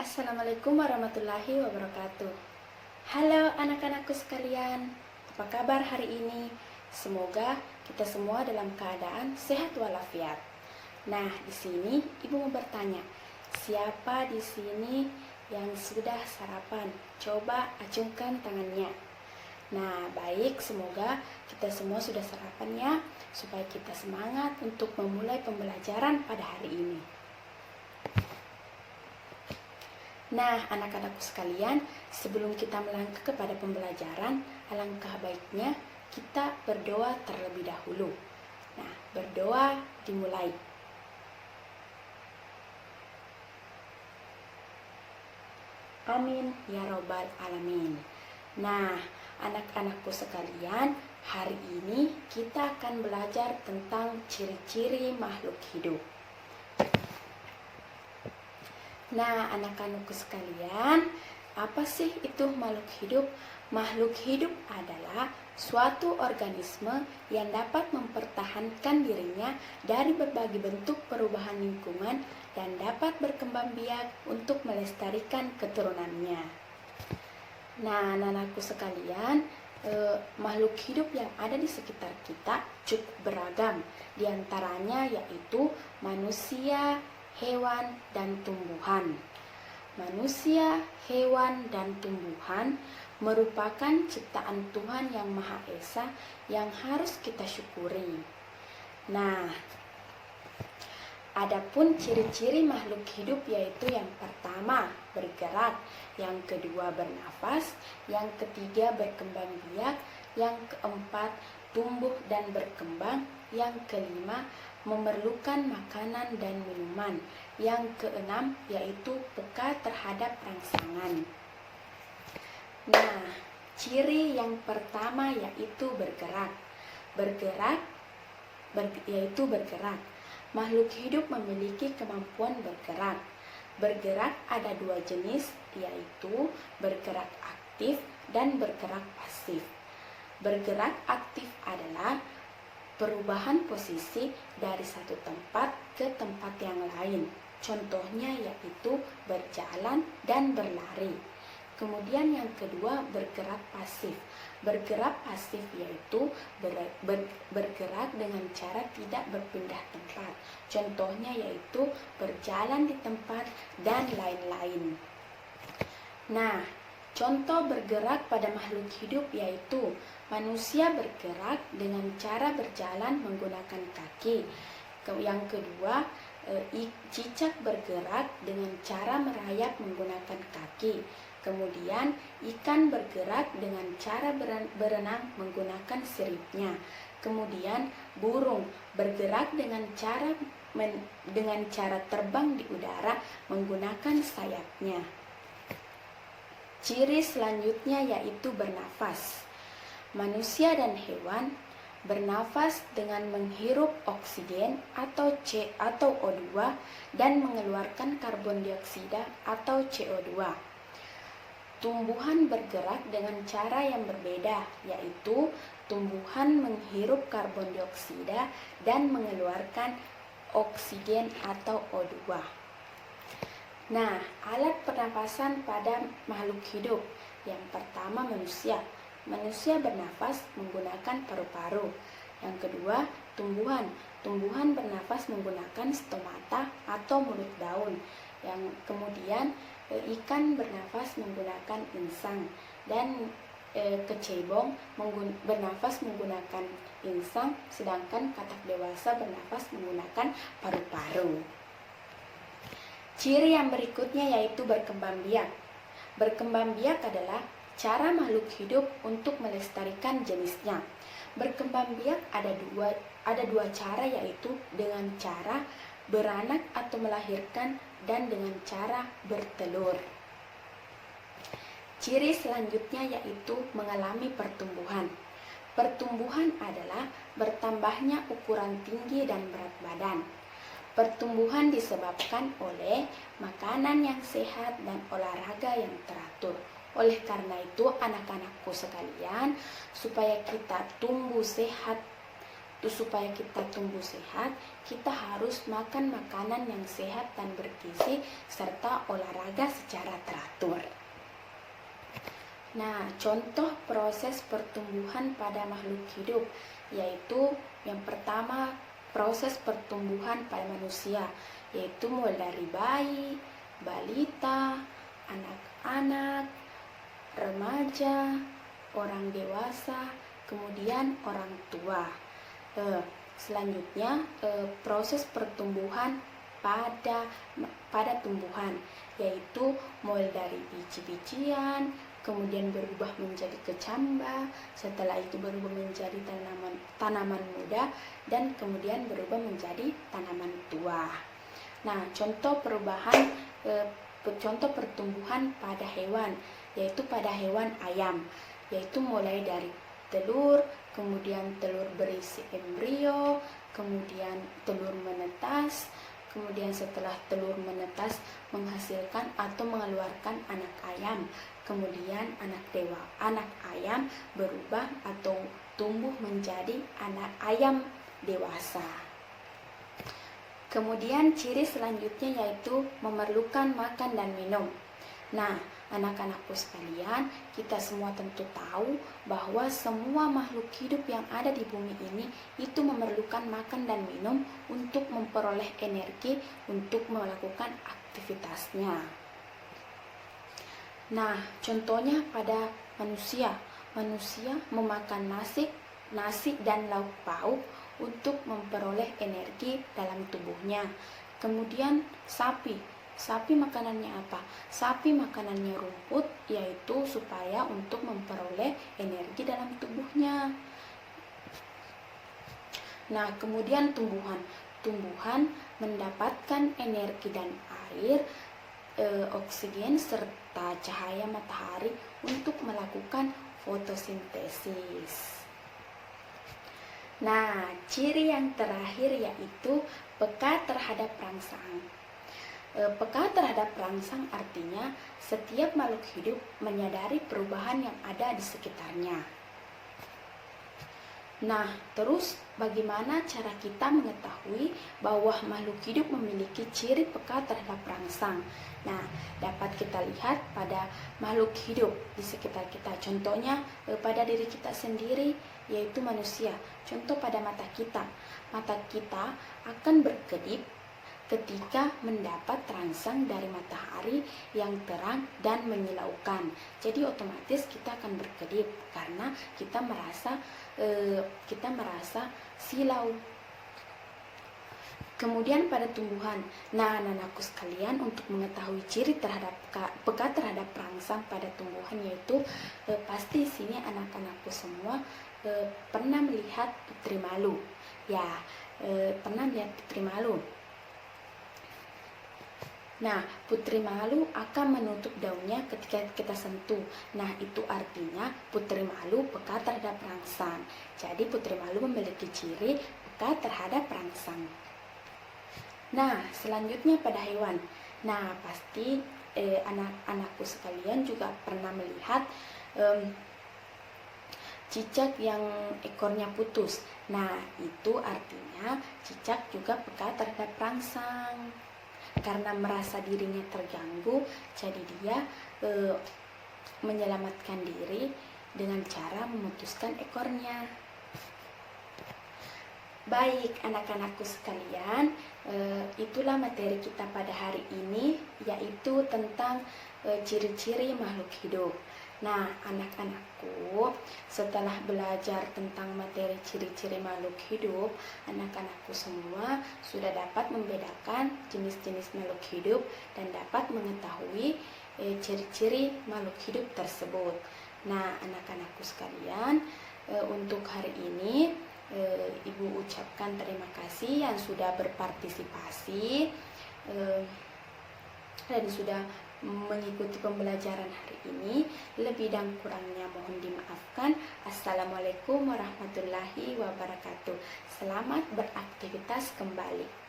Assalamualaikum warahmatullahi wabarakatuh. Halo anak-anakku sekalian, apa kabar hari ini? Semoga kita semua dalam keadaan sehat walafiat. Nah, di sini Ibu mau bertanya, siapa di sini yang sudah sarapan? Coba acungkan tangannya. Nah, baik, semoga kita semua sudah sarapan ya, supaya kita semangat untuk memulai pembelajaran pada hari ini. Nah, anak-anakku sekalian, sebelum kita melangkah kepada pembelajaran, alangkah baiknya kita berdoa terlebih dahulu. Nah, berdoa dimulai. Amin ya robbal alamin. Nah, anak-anakku sekalian, hari ini kita akan belajar tentang ciri-ciri makhluk hidup. Nah, anak-anakku sekalian, apa sih itu makhluk hidup? Makhluk hidup adalah suatu organisme yang dapat mempertahankan dirinya dari berbagai bentuk perubahan lingkungan dan dapat berkembang biak untuk melestarikan keturunannya. Nah, anak-anakku sekalian, makhluk hidup yang ada di sekitar kita cukup beragam. Di antaranya yaitu manusia, hewan, dan tumbuhan. Manusia, hewan, dan tumbuhan merupakan ciptaan Tuhan yang Maha Esa yang harus kita syukuri. Nah, adapun ciri-ciri makhluk hidup yaitu yang pertama bergerak, yang kedua bernafas, yang ketiga berkembang biak, yang keempat tumbuh dan berkembang, yang kelima memerlukan makanan dan minuman, yang keenam yaitu peka terhadap rangsangan. Nah, ciri yang pertama yaitu bergerak. Yaitu bergerak. Makhluk hidup memiliki kemampuan bergerak. Bergerak ada dua jenis, yaitu bergerak aktif dan bergerak pasif. Bergerak aktif adalah perubahan posisi dari satu tempat ke tempat yang lain. Contohnya yaitu berjalan dan berlari. Kemudian yang kedua bergerak pasif. Bergerak pasif yaitu bergerak dengan cara tidak berpindah tempat. Contohnya yaitu berjalan di tempat dan lain-lain. Nah, contoh bergerak pada makhluk hidup yaitu manusia bergerak dengan cara berjalan menggunakan kaki. Yang kedua, cicak bergerak dengan cara merayap menggunakan kaki. Kemudian, ikan bergerak dengan cara berenang menggunakan siripnya. Kemudian, burung bergerak dengan cara terbang di udara menggunakan sayapnya. Ciri selanjutnya yaitu bernafas. Manusia dan hewan bernafas dengan menghirup oksigen atau O2 dan mengeluarkan karbon dioksida atau CO2. Tumbuhan bergerak dengan cara yang berbeda, yaitu tumbuhan menghirup karbon dioksida dan mengeluarkan oksigen atau O2. Nah, alat pernapasan pada makhluk hidup. Yang pertama manusia. Manusia bernafas menggunakan paru-paru. Yang kedua, tumbuhan. Tumbuhan bernafas menggunakan stomata atau mulut daun. Yang kemudian, ikan bernafas menggunakan insang. Dan kecebong bernafas menggunakan insang, sedangkan katak dewasa bernafas menggunakan paru-paru. Ciri yang berikutnya yaitu berkembang biak. Berkembang biak adalah cara makhluk hidup untuk melestarikan jenisnya. Berkembang biak ada dua cara, yaitu dengan cara beranak atau melahirkan dan dengan cara bertelur. Ciri selanjutnya yaitu mengalami pertumbuhan. Pertumbuhan adalah bertambahnya ukuran tinggi dan berat badan. Pertumbuhan disebabkan oleh makanan yang sehat dan olahraga yang teratur. Oleh karena itu, anak-anakku sekalian, supaya kita tumbuh sehat supaya kita tumbuh sehat, kita harus makan makanan yang sehat dan bergizi serta olahraga secara teratur. Nah, contoh proses pertumbuhan pada makhluk hidup, yaitu yang pertama proses pertumbuhan pada manusia, yaitu mulai dari bayi, balita, anak-anak, remaja, orang dewasa, kemudian orang tua. Selanjutnya proses pertumbuhan pada tumbuhan, yaitu mulai dari biji-bijian, kemudian berubah menjadi kecambah, setelah itu berubah menjadi tanaman muda, dan kemudian berubah menjadi tanaman tua. Nah, contoh pertumbuhan pada hewan, yaitu pada hewan ayam, yaitu mulai dari telur, kemudian telur berisi embrio, kemudian telur menetas, kemudian setelah telur menetas menghasilkan atau mengeluarkan anak ayam, kemudian anak ayam berubah atau tumbuh menjadi anak ayam dewasa. Kemudian ciri selanjutnya yaitu memerlukan makan dan minum. Nah, anak-anakku sekalian, kita semua tentu tahu bahwa semua makhluk hidup yang ada di bumi ini itu memerlukan makan dan minum untuk memperoleh energi untuk melakukan aktivitasnya. Nah, contohnya pada manusia memakan nasi dan lauk pauk untuk memperoleh energi dalam tubuhnya. Kemudian sapi makanannya apa? Sapi makanannya rumput, yaitu supaya untuk memperoleh energi dalam tubuhnya. Nah, kemudian tumbuhan mendapatkan energi dan air, oksigen serta cahaya matahari untuk melakukan fotosintesis. Nah, ciri yang terakhir yaitu peka terhadap rangsang. Peka terhadap rangsang artinya setiap makhluk hidup menyadari perubahan yang ada di sekitarnya. Nah, terus bagaimana cara kita mengetahui bahwa makhluk hidup memiliki ciri peka terhadap rangsang? Nah, dapat kita lihat pada makhluk hidup di sekitar kita. Contohnya pada diri kita sendiri, yaitu manusia. Contoh pada mata kita. Mata kita akan berkedip ketika mendapat rangsang dari matahari yang terang dan menyilaukan. Jadi otomatis kita akan berkedip karena kita merasa silau. Kemudian pada tumbuhan. Nah, anak-anakku sekalian, untuk mengetahui ciri peka terhadap rangsang pada tumbuhan, yaitu pasti sini anak-anakku semua pernah melihat putri malu. Ya, pernah lihat putri malu. Nah, putri malu akan menutup daunnya ketika kita sentuh. Nah, itu artinya putri malu peka terhadap rangsang. Jadi, putri malu memiliki ciri peka terhadap rangsang. Nah, selanjutnya pada hewan. Nah, pasti anak-anakku sekalian juga pernah melihat cicak yang ekornya putus. Nah, itu artinya cicak juga peka terhadap rangsang. Karena merasa dirinya terganggu, jadi dia menyelamatkan diri dengan cara memutuskan ekornya. Baik, anak-anakku sekalian, itulah materi kita pada hari ini, yaitu tentang ciri-ciri makhluk hidup. Nah, anak-anakku, setelah belajar tentang materi ciri-ciri makhluk hidup, anak-anakku semua sudah dapat membedakan jenis-jenis makhluk hidup dan dapat mengetahui ciri-ciri makhluk hidup tersebut. Nah, anak-anakku sekalian, untuk hari ini Ibu ucapkan terima kasih yang sudah berpartisipasi dan sudah mengikuti pembelajaran hari ini. Lebih dan kurangnya mohon dimaafkan. Assalamualaikum warahmatullahi wabarakatuh. Selamat beraktivitas kembali.